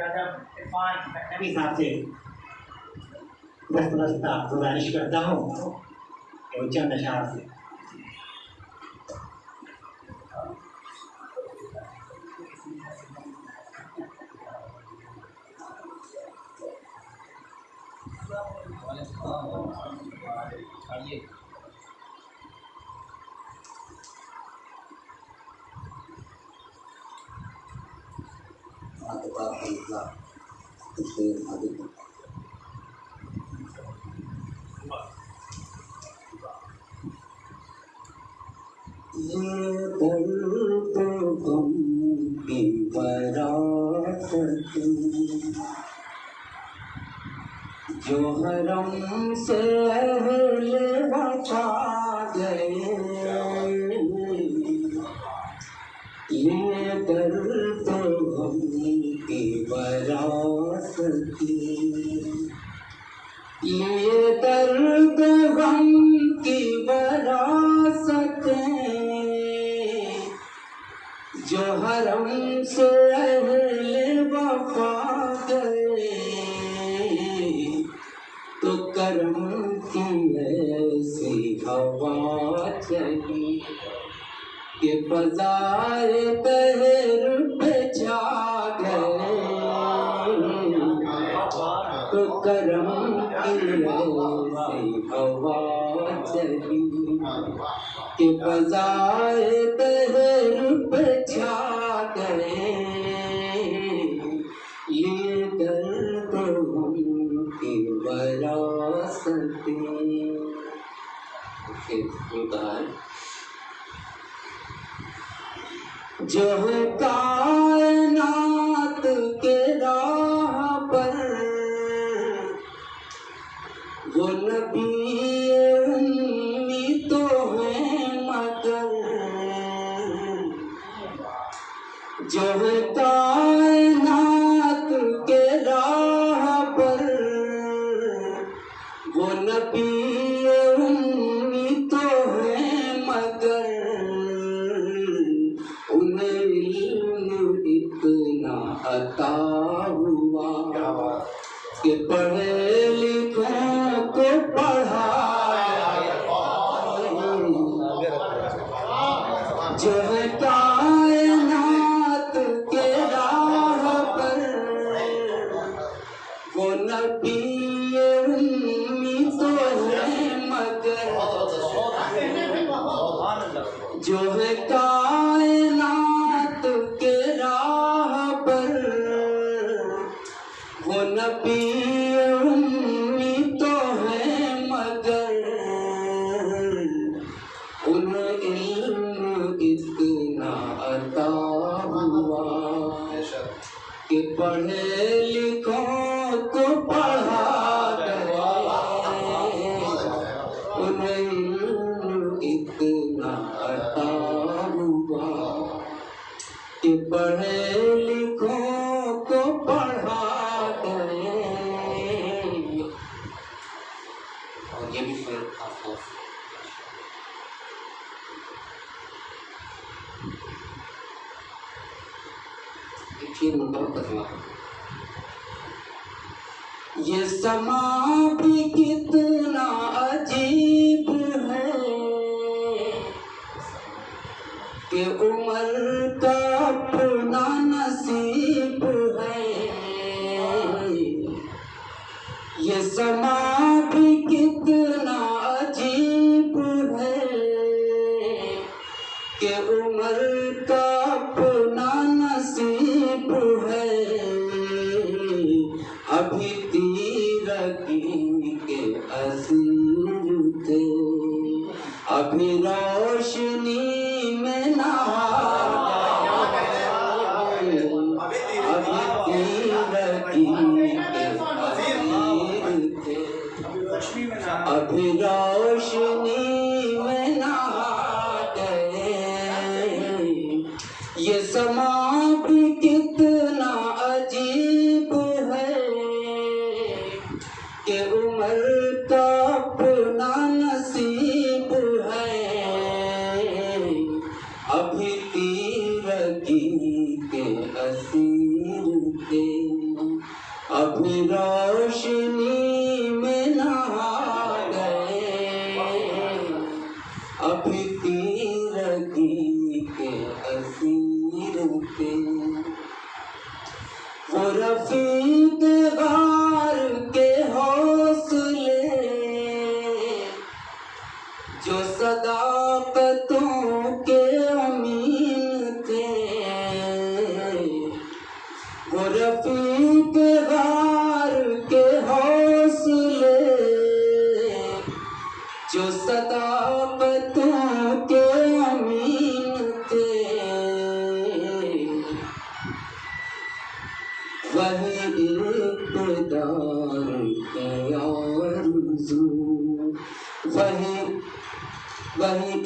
नबी साहब से गुजारिश करता हूँ कि चंद अशार से जो हरम से अहले वफा गए, ये दर्द गम की वरासती, ये दर्द गम की वरासतें, जो हरम से अहले वफा गए, तो करम की ऐसी हवा चली कि फज़ाए तहर पे छा गए, तो करम की ऐसी हवा चली कि फज़ाए तहर पे छा गए, ये दर्द की वरासती। जो है कायनात के राह पर वो नबी उम्मी तो है मगर, जो है कायनात के राह पर वो नबी उम्मी तो है मगर, उन्हें इल्म इतना अता हुआ कि पढ़े लिखों को पढ़ाया, जो है कायनात के राह पर वो नबी उम्मी तो है मगर, जो है कायनात के राह पर वो नबी उम्मी तो है मगर, उन्हें इल्म इतना अता हुआ कि पढ़े लिखों को पढ़ा गए, उन्हें इल्म इतना अता हुआ कि पढ़े लिखों को पढ़ा गए। और ये भी फिर आपको ये समा भी कितना अजीब है कि उम्र का अपना नसीब है, ये समा भी कितना अजीब है कि उम्र का अपना नसीब है, अभी तीरकी के असीर थे, अभी रोशनी में नहा गए, अभी तीरकी के असीर थे, अभी रोशनी में नहा गए, ये समा भी कितना अजीब है कि उम्र का अपना नसीब है, अभी तीरकी के असीर थे, अभी रोशनी में नहा गए, अभी तीरगी के असीर थे। वो रफीक गार के हौसले जो सदाकतों के अमीन थे, वो रफीक गार के हौसले जो सदाकतों के अमीन थे। वही इक़्तिदार की आरज़ू, वही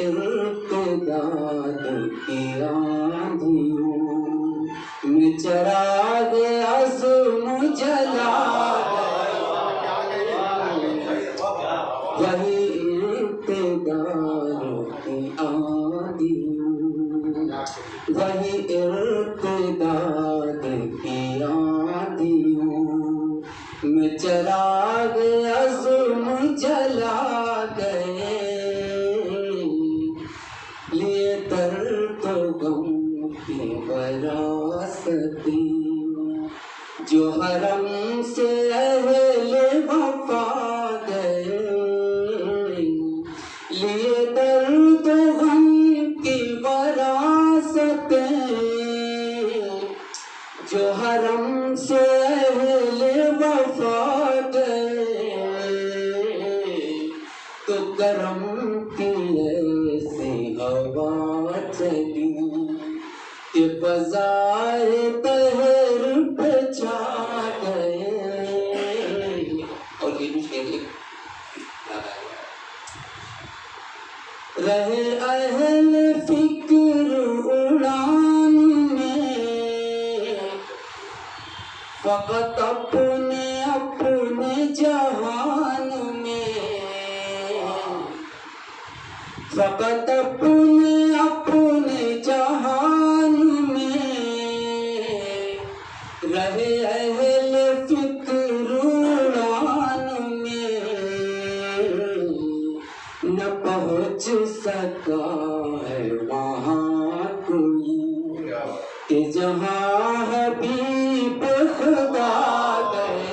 इक़्तिदार की आंधियों में चिराग अज़्म जला गया। वही इक़्तिदार की आंधियों, वही इक़्तिदार की आंधियों में चिराग अज़्म जला गए। लिए दर्द गम की वरासती जो हरम से अहले वफा गए। लिए दर्द गम की वरासतें जो हरम से अहले वफा गए। तो करम की ऐसी हवा चली कि फ़ज़ाए तहर पे छा गए। और ये भी शेर रहे अहल फिक्र उड़ान में, फ़क़त अपने अपने जहान में, फ़क़त अपने अपने जहान में रहे अहल फिक्र उड़ान में। न पहुँच सका है वहाँ कोई कि जहाँ हबीब खुदा गए।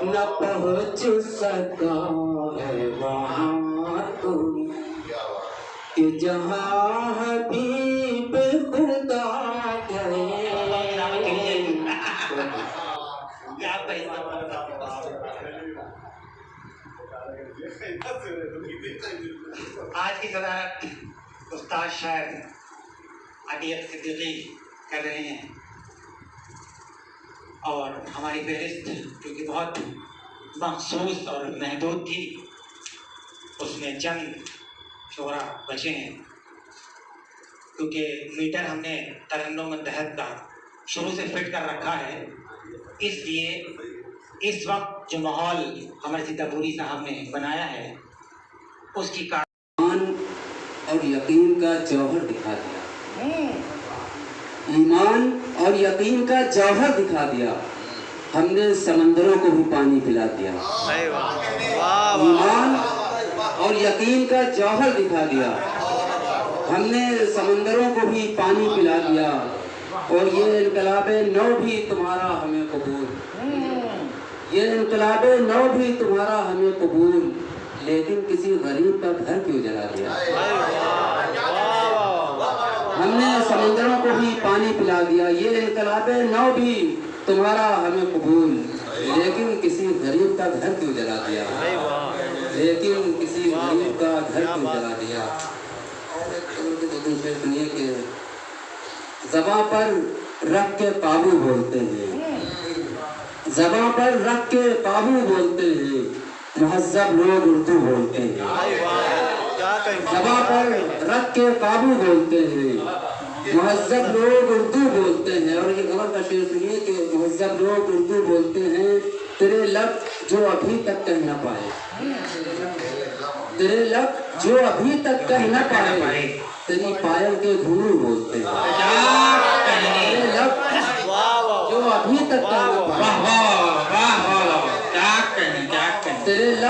न पहुँच सका है वहाँ कोई कि जहाँ हबीब खुदा गए। आज की सदारत उस्ताद शायर अदीब सिद्दीकी कर रहे हैं और हमारी फहरिस्त जो कि बहुत मखसूस और महदूद थी उसमें चंद शोरा बचे हैं, क्योंकि मीटर हमने तरन्नुम तहत का शुरू से फिट कर रखा है। इसलिए इस वक्त जो माहौल हमारे सिद्दीकी साहब ने बनाया है उसकी ईमान और यकीन का जौहर दिखा दिया। ईमान और यकीन का जौहर दिखा दिया। हमने समंदरों को भी पानी पिला दिया। ईमान और यकीन का जौहर दिखा दिया। हमने समंदरों को भी पानी पिला दिया। और ये इनकलाबे नौ भी तुम्हारा हमें कबूल, ये इनकलाबे नौ भी तुम्हारा हमें कबूल, लेकिन किसी गरीब का घर क्यों जला दिया। हमने समंदरों को भी पानी पिला दिया। ये इनकलाबे नौ भी तुम्हारा हमें कबूल, लेकिन किसी गरीब का घर क्यों जला दिया। लेकिन किसी गरीब का घर क्यों जला दिया। सुनिए कि ज़बां पर रख के काबू बोलते हैं, ज़बां पर रख के काबू बोलते हैं, महज़्ज़ब लोग उर्दू बोलते हैं। ज़बां पर रख के काबू बोलते हैं, महज़्ज़ब लोग उर्दू बोलते हैं। और ये गलत का शेर सुनिए कि महज़्ज़ब लोग उर्दू बोलते हैं, तेरे लब जो अभी तक कह न पाए, तेरे लब जो अभी तक कह न पाए, तेरी पायल के घुंघरू बोलते हैं। तेरे लब जो अभी तक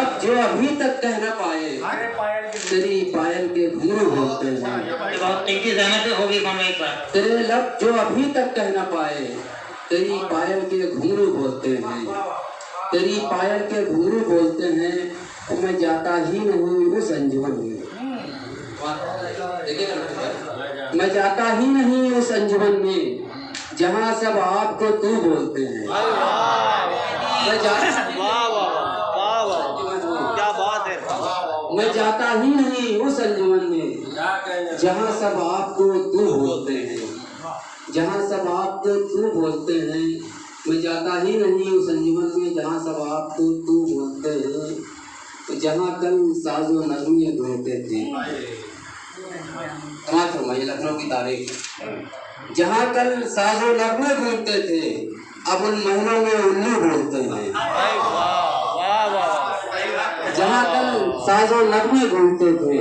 लब जो अभी तक कह न पाए तेरी पायल के घुंघरू बोलते हैं। ये बहुत कीमती जहमत होगी कौन एक बार। तेरे लब जो अभी तक कह न पाए तेरी पायल के घुंघरू बोलते हैं। तेरी पायल के घुंघरू बोलते हैं और मैं जाता ही नहीं उस अंजुमन में। मैं जाता ही नहीं उस अंजुमन में जहाँ सब आपको तू बोलते हैं। मैं जाता ही नहीं उस अंजुमन में जहाँ सब आपको तू बोलते हैं। जहाँ सब आपको तू बोलते हैं। मैं जाता ही नहीं उस अंजुमन में जहाँ सब आपको तू बोलते हैं। जहाँ कल साजो नगमे ढूंढते थे। फरमाइए लखनऊ की तारीख। जहाँ कल साजो नगमे ढूंढते थे अब उन महलों में उल्लू बोलते हैं। जहाँ कल साजो नगमे ढूंढते थे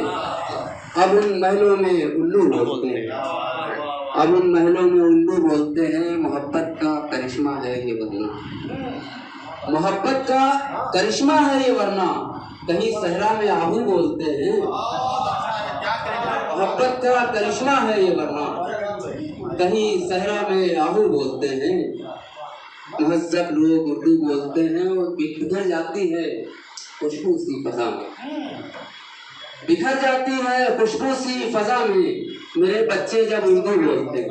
अब उन महलों में उल्लू बोलते हैं। अब उन महलों में उल्लू बोलते हैं। मोहब्बत का करिश्मा है ये वरना। मोहब्बत का करिश्मा है ये वरना कहीं सहरा में आहू बोलते हैं। मोहब्बत का करिश्मा है ये वरना कहीं सहरा में आहू बोलते हैं। महज़्ज़ब लोग उर्दू बोलते हैं और बिखर जाती है खुशबू सी फजा में। बिखर जाती है खुशबू सी फजा में मेरे बच्चे जब उर्दू बोलते हैं।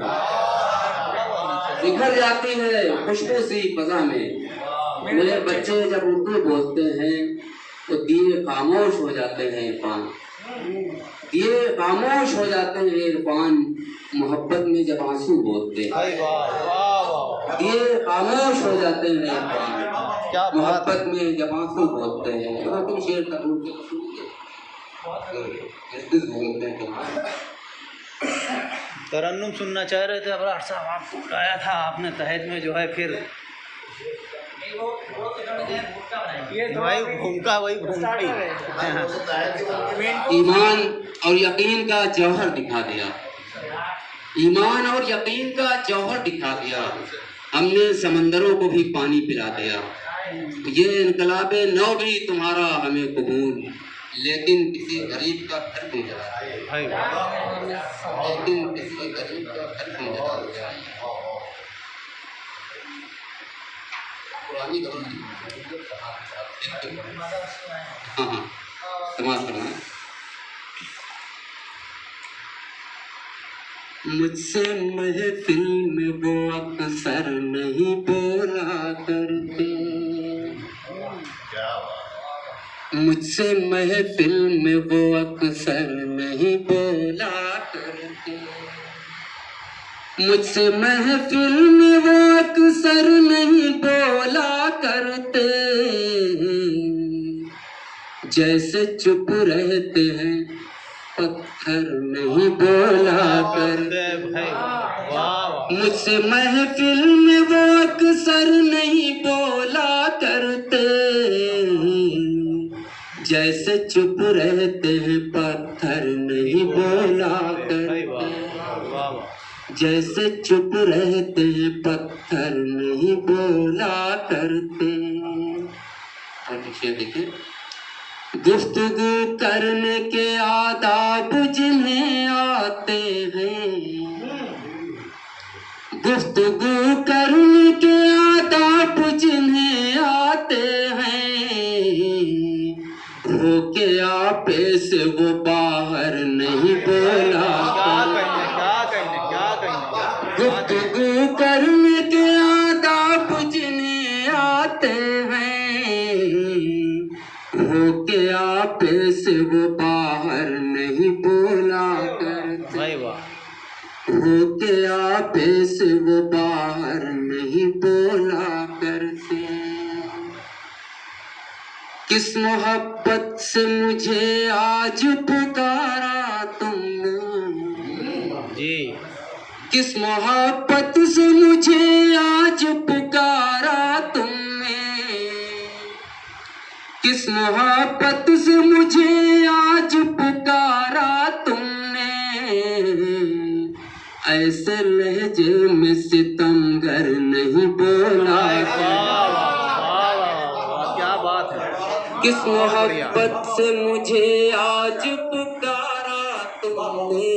बिखर जाती है खुशबू सी फजा में मेरे बच्चे जब उर्दू बोलते हैं तो दिए खामोश हो जाते हैं इरफान। दिए खामोश हो जाते हैं इरफान मोहब्बत में जब आंसू बोलते हैं। दिए खामोश हो जाते हैं इरफान मोहब्बत में जब आंसू बोलते हैं। तुम शेर का तरन्नुम सुनना चाह रहे थे अबरार साहब, आपको बुलाया था आपने तहत में जो है फिर वही भूमिका ईमान और यकीन का जौहर दिखा दिया। ईमान और यकीन का जौहर दिखा दिया। हमने समंदरों को भी पानी पिला दिया। ये इनकलाबे नौ भी तुम्हारा हमें कबूल लेकिन किसी गरीब का घर नहीं जला। लेकिन किसी गरीब का घर नहीं जला। पुरानी हाँ समाज करना। मुझसे महफिल में वो अक्सर नहीं बोला करते। मुझसे महफिल में वो अक्सर नहीं बोला करते। मुझसे महफिल में वो अक्सर नहीं बोला करते। जैसे चुप रहते हैं पत्थर नहीं बोला करते। मुझसे महफिल में वो अक्सर नहीं बोला करते। जैसे चुप रहते हैं पत्थर नहीं बोला करते। जैसे चुप रहते हैं पत्थर नहीं बोला करते। देखिए गुफ्तगू करने के आदाब जिन्हें आते हैं। गुफ्तगू करने के आदाब जिन्हें आते हैं। रोके आपे से वो बाहर नहीं बोला गुफ्तगू करने के आदाब जिन्हें आते हैं। होके आपे से वो बाहर नहीं बोला करते। होके आपे से वो बाहर नहीं बोला करते। किस मोहब्बत से मुझे आज पुकारा तुमने जी। किस मोहब्बत से मुझे आज पुकारा तुमने। किस मोहब्बत से मुझे आज पुकारा तुमने। ऐसे लहजे में सितमगर नहीं बोला। क्या बात है। किस मोहब्बत से मुझे आज पुकारा तुमने,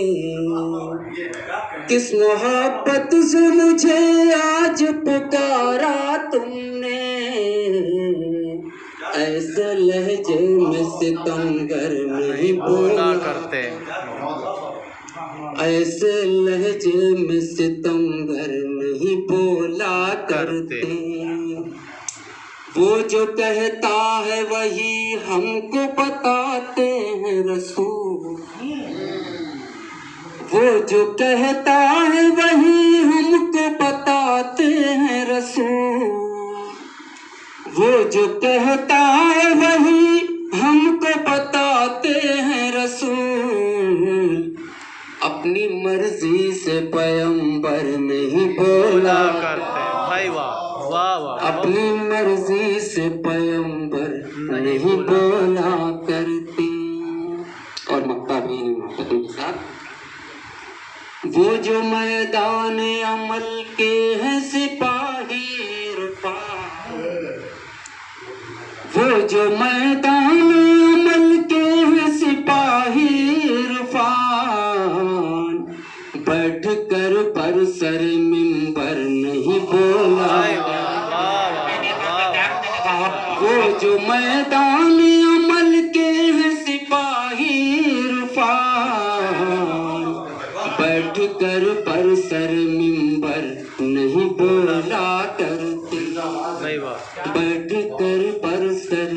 किस मोहब्बत से मुझे आज पुकारा तुमने, ऐसे लहजे में सितमगर नहीं बोला करते, ऐसे लहजे में सितमगर नहीं बोला करते। वो जो कहता है वही हमको बताते हैं रसूल, वो जो कहता है वही हमको बताते हैं रसूल, वो जो कहता है वही हमको बताते हैं रसूल। अपनी मर्जी से पैगंबर नहीं बोला करते, भाई वाह वाह वाह, अपनी मर्जी से पैगंबर नहीं बोला करते। और मक्का भी नहीं माता के साथ। वो जो मैदान अमल के हैं सिपाही इरफान, वो जो मैदान अमल के हैं सिपाही इरफान, बैठ कर पर सर मिंबर नहीं बोला। वो जो मैदान अमल के हैं सिपाही इरफान, बैठ कर पर सर मिंबर नहीं बोला करते, बैठ कर पर सर